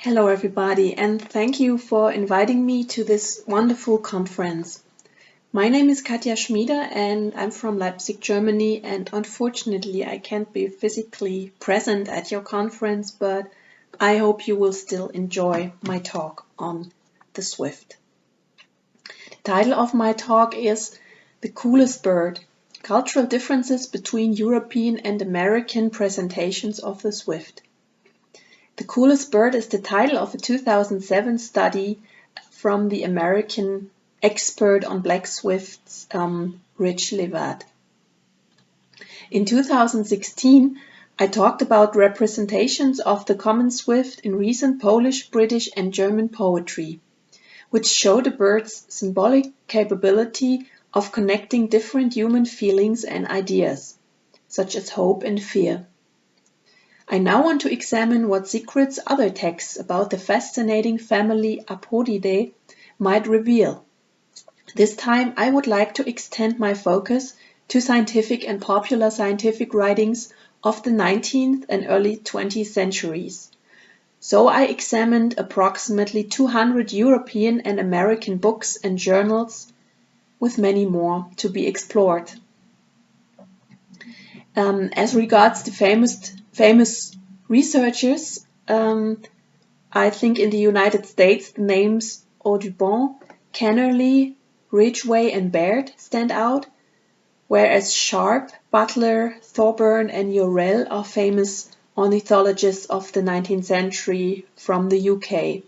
Hello, everybody, and thank you for inviting me to this wonderful conference. My name is Katja Schmieder, and I'm from Leipzig, Germany, and unfortunately, I can't be physically present at your conference, but I hope you will still enjoy my talk on the Swift. The title of my talk is The Coolest Bird: Cultural Differences Between European and American Presentations of the Swift. The Coolest Bird is the title of a 2007 study from the American expert on black swifts, Rich Levad. In 2016, I talked about representations of the common swift in recent Polish, British, and German poetry, which show the bird's symbolic capability of connecting different human feelings and ideas, such as hope and fear. I now want to examine what secrets other texts about the fascinating family Apodidae might reveal. This time I would like to extend my focus to scientific and popular scientific writings of the 19th and early 20th centuries. So I examined approximately 200 European and American books and journals, with many more to be explored. As regards the famous researchers, I think in the United States the names Audubon, Kennerly, Ridgway, and Baird stand out, whereas Sharp, Butler, Thorburn, and Yorrell are famous ornithologists of the 19th century from the UK.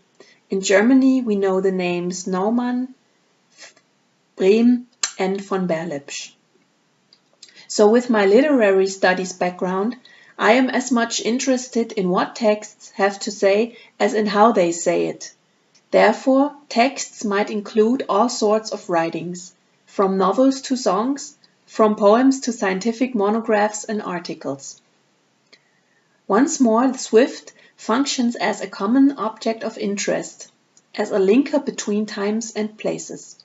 In Germany, we know the names Naumann, Brehm, and von Berlepsch. So with my literary studies background, I am as much interested in what texts have to say as in how they say it. Therefore, texts might include all sorts of writings, from novels to songs, from poems to scientific monographs and articles. Once more, the Swift functions as a common object of interest, as a linker between times and places.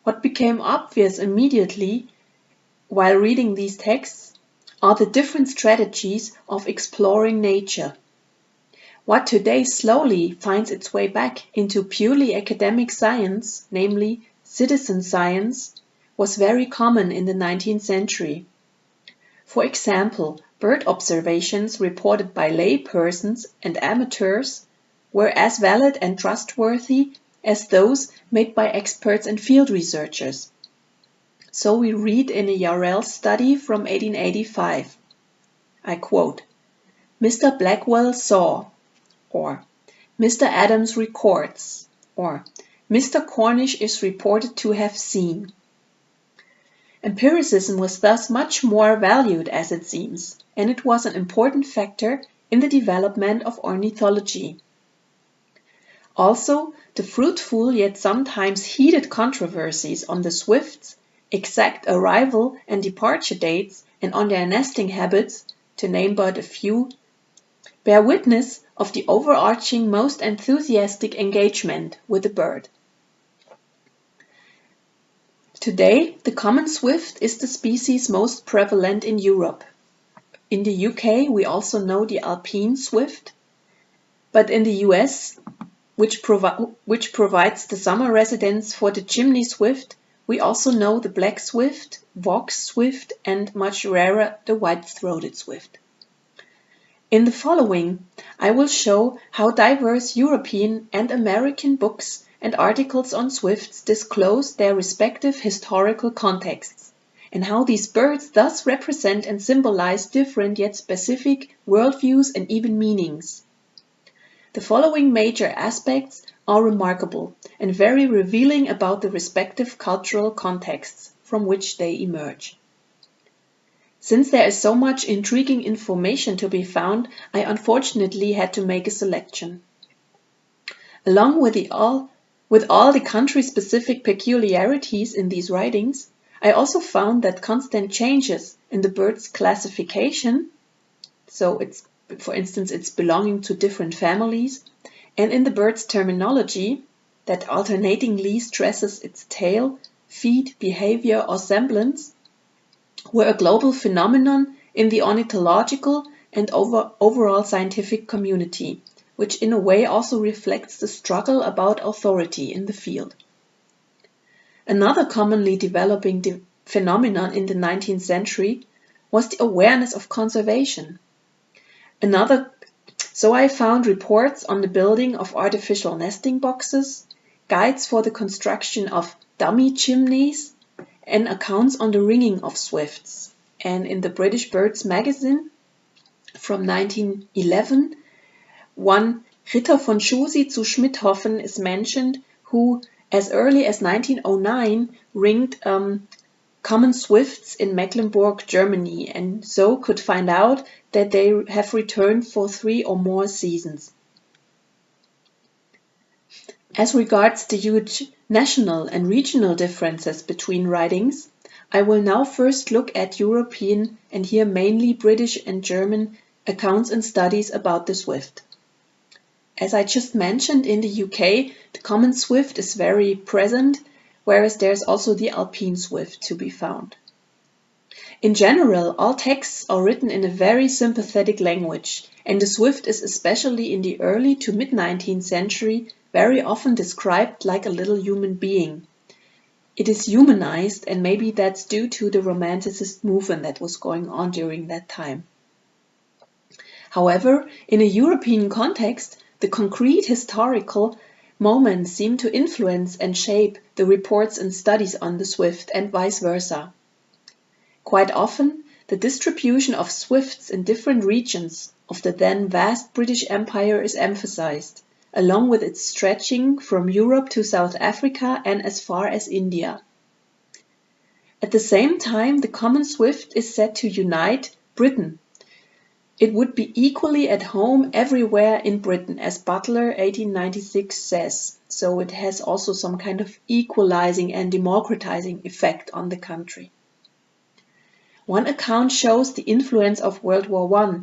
What became obvious immediately while reading these texts are the different strategies of exploring nature. What today slowly finds its way back into purely academic science, namely citizen science, was very common in the 19th century. For example, bird observations reported by lay persons and amateurs were as valid and trustworthy as those made by experts and field researchers. So we read in a Yorrell study from 1885, I quote, "Mr. Blackwell saw," or "Mr. Adams records," or "Mr. Cornish is reported to have seen." Empiricism was thus much more valued, as it seems, and it was an important factor in the development of ornithology. Also, the fruitful yet sometimes heated controversies on the swifts, exact arrival and departure dates, and on their nesting habits, to name but a few, bear witness of the overarching most enthusiastic engagement with the bird. Today, the common swift is the species most prevalent in Europe. In the UK, we also know the alpine swift, but in the US, which provides the summer residence for the chimney swift, we also know the black swift, Vox swift, and much rarer, the white-throated swift. In the following, I will show how diverse European and American books and articles on swifts disclose their respective historical contexts, and how these birds thus represent and symbolize different yet specific worldviews and even meanings. The following major aspects are remarkable and very revealing about the respective cultural contexts from which they emerge. Since there is so much intriguing information to be found, I unfortunately had to make a selection. Along with all the country-specific peculiarities in these writings, I also found that constant changes in the bird's classification, so for instance it's belonging to different families, and in the bird's terminology, that alternatingly stresses its tail, feet, behavior, or semblance, were a global phenomenon in the ornithological and overall scientific community, which in a way also reflects the struggle about authority in the field. Another commonly developing phenomenon in the 19th century was the awareness of conservation. So I found reports on the building of artificial nesting boxes, guides for the construction of dummy chimneys, and accounts on the ringing of swifts. And in the British Birds magazine from 1911, one Ritter von Schusi zu Schmidhofen is mentioned, who as early as 1909 ringed common swifts in Mecklenburg, Germany, and so could find out that they have returned for 3 or more seasons. As regards the huge national and regional differences between writings, I will now first look at European, and here mainly British and German, accounts and studies about the swift. As I just mentioned, in the UK, the common swift is very present, whereas there's also the alpine swift to be found. In general, all texts are written in a very sympathetic language, and the swift is especially in the early to mid-19th century very often described like a little human being. It is humanized, and maybe that's due to the Romanticist movement that was going on during that time. However, in a European context, the concrete historical moments seem to influence and shape the reports and studies on the swift, and vice versa. Quite often, the distribution of swifts in different regions of the then vast British Empire is emphasized, along with its stretching from Europe to South Africa and as far as India. At the same time, the common swift is said to unite Britain. It would be equally at home everywhere in Britain, as Butler 1896 says, so it has also some kind of equalizing and democratizing effect on the country. One account shows the influence of World War I,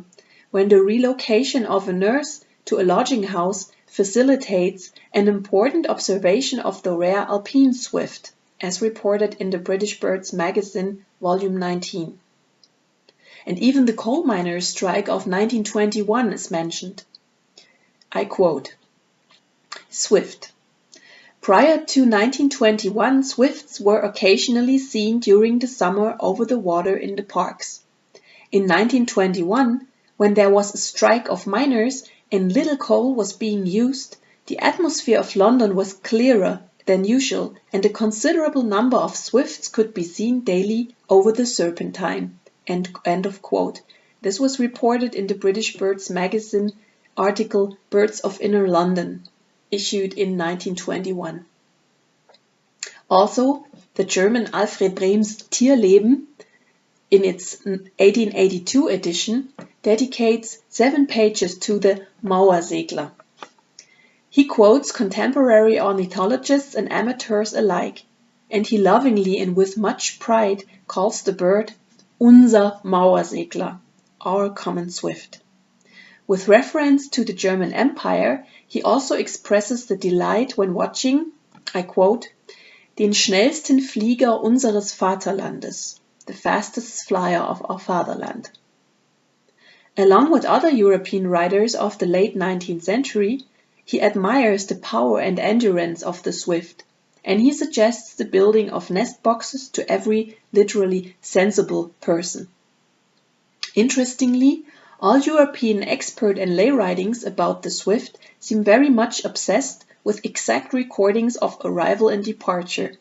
when the relocation of a nurse to a lodging house facilitates an important observation of the rare alpine swift, as reported in the British Birds magazine, volume 19. And even the coal miners' strike of 1921 is mentioned. I quote, Swift. Prior to 1921, swifts were occasionally seen during the summer over the water in the parks. In 1921, when there was a strike of miners and little coal was being used, the atmosphere of London was clearer than usual, and a considerable number of swifts could be seen daily over the Serpentine. End of quote. This was reported in the British Birds magazine article Birds of Inner London, issued in 1921. Also, the German Alfred Ames TLM, in its 1882 edition, dedicates 7 pages to the Mauersegler. He quotes contemporary ornithologists and amateurs alike, and he lovingly and with much pride calls the bird unser Mauersegler, our common swift. With reference to the German Empire, he also expresses the delight when watching, I quote, den schnellsten Flieger unseres Vaterlandes, the fastest flyer of our fatherland. Along with other European writers of the late 19th century, he admires the power and endurance of the swift, and he suggests the building of nest boxes to every literally sensible person. Interestingly, all European expert and lay writings about the swift seem very much obsessed with exact recordings of arrival and departure.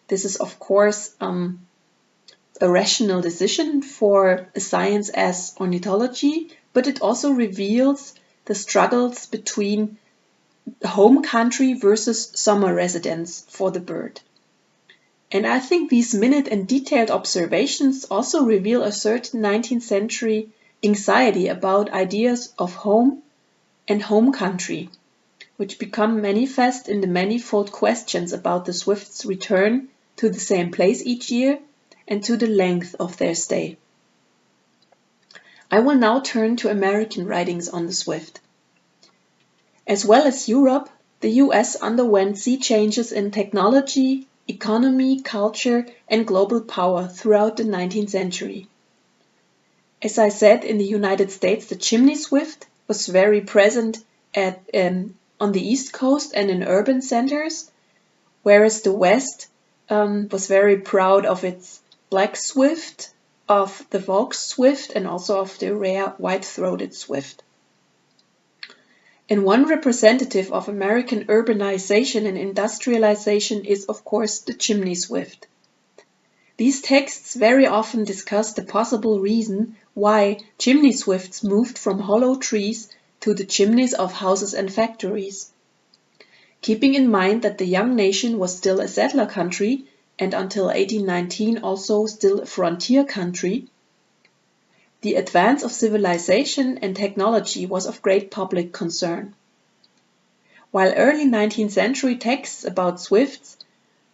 This is, of course, a rational decision for a science as ornithology, but it also reveals the struggles between home country versus summer residence for the bird. And I think these minute and detailed observations also reveal a certain 19th century anxiety about ideas of home and home country, which become manifest in the manifold questions about the swift's return to the same place each year and to the length of their stay. I will now turn to American writings on the swift. As well as Europe, the US underwent sea changes in technology, economy, culture, and global power throughout the 19th century. As I said, in the United States, the chimney swift was very present on the East Coast and in urban centers, whereas the West was very proud of its black swift, of the Volks swift, and also of the rare white-throated swift. And one representative of American urbanization and industrialization is, of course, the chimney swift. These texts very often discuss the possible reason why chimney swifts moved from hollow trees to the chimneys of houses and factories. Keeping in mind that the young nation was still a settler country and until 1819 also still a frontier country, the advance of civilization and technology was of great public concern. While early 19th century texts about swifts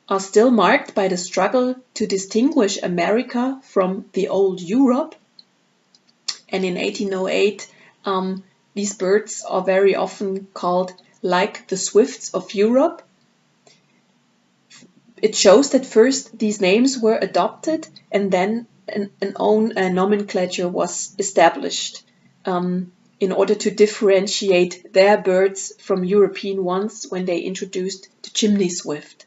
are still marked by the struggle to distinguish America from the old Europe, and in 1808 these birds are very often called like the swifts of Europe. It shows that first these names were adopted and then an own nomenclature was established in order to differentiate their birds from European ones when they introduced the chimney swift.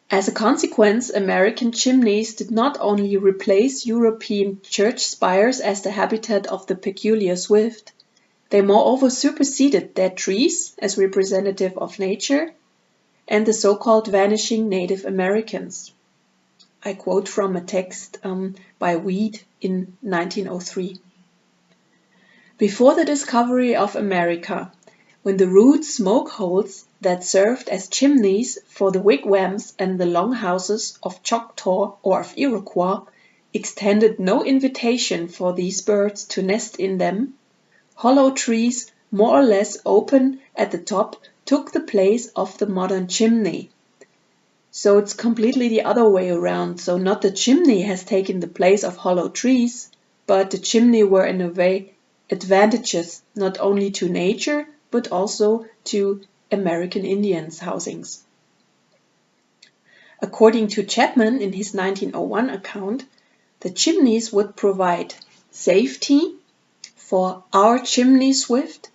As a consequence, American chimneys did not only replace European church spires as the habitat of the peculiar swift, they moreover superseded dead trees as representative of nature and the so-called vanishing Native Americans. I quote from a text by Weed in 1903. Before the discovery of America, when the rude smoke holes that served as chimneys for the wigwams and the longhouses of Choctaw or of Iroquois extended no invitation for these birds to nest in them, hollow trees, more or less open at the top, took the place of the modern chimney. So it's completely the other way around. So not the chimney has taken the place of hollow trees, but the chimney were in a way advantageous not only to nature, but also to American Indians' housings. According to Chapman in his 1901 account, the chimneys would provide safety for our chimney swift,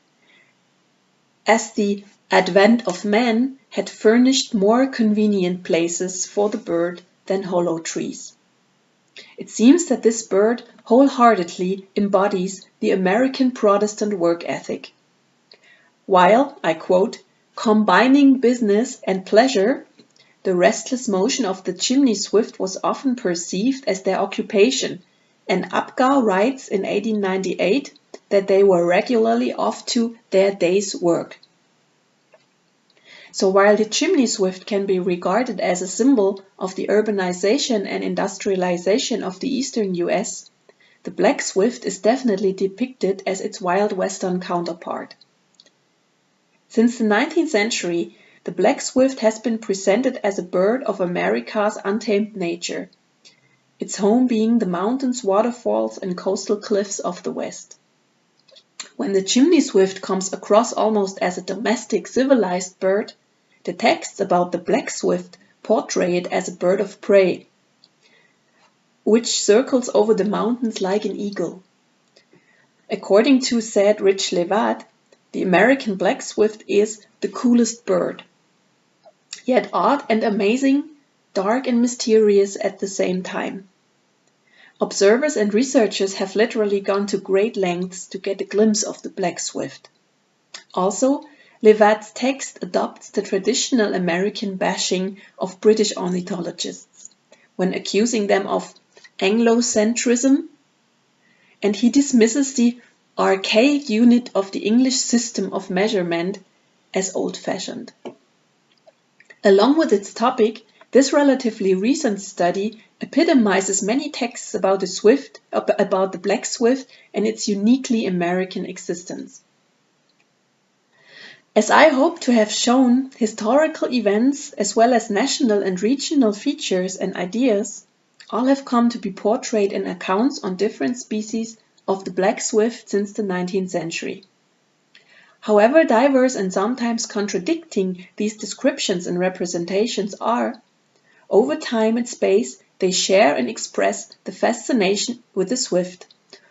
as the advent of man had furnished more convenient places for the bird than hollow trees. It seems that this bird wholeheartedly embodies the American Protestant work ethic. While, I quote, combining business and pleasure, the restless motion of the chimney swift was often perceived as their occupation, and Apgar writes in 1898 that they were regularly off to their day's work. So while the chimney swift can be regarded as a symbol of the urbanization and industrialization of the eastern US, the black swift is definitely depicted as its wild western counterpart. Since the 19th century, the black swift has been presented as a bird of America's untamed nature, its home being the mountains, waterfalls, and coastal cliffs of the West. When the chimney swift comes across almost as a domestic civilized bird, the texts about the black swift portray it as a bird of prey, which circles over the mountains like an eagle. According to said Rich Levat, the American black swift is the coolest bird, yet odd and amazing, dark and mysterious at the same time. Observers and researchers have literally gone to great lengths to get a glimpse of the black swift. Also, Levat's text adopts the traditional American bashing of British ornithologists when accusing them of Anglocentrism, and he dismisses the archaic unit of the English system of measurement as old-fashioned. Along with its topic, this relatively recent study epitomizes many texts about the black swift and its uniquely American existence. As I hope to have shown, historical events as well as national and regional features and ideas all have come to be portrayed in accounts on different species of the black swift since the 19th century. However diverse and sometimes contradicting these descriptions and representations are, over time and space they share and express the fascination with the swift,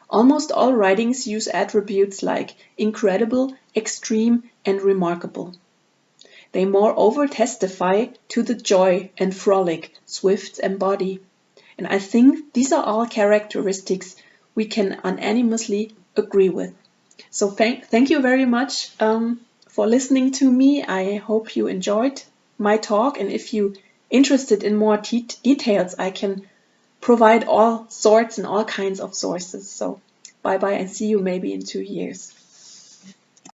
Almost all writings use attributes like incredible, extreme, and remarkable. They moreover testify to the joy and frolic Swifts embody. And I think these are all characteristics we can unanimously agree with. So thank you very much for listening to me. I hope you enjoyed my talk, and if you're interested in more details, I can provide all sorts and all kinds of sources. So bye bye, and see you maybe in 2 years.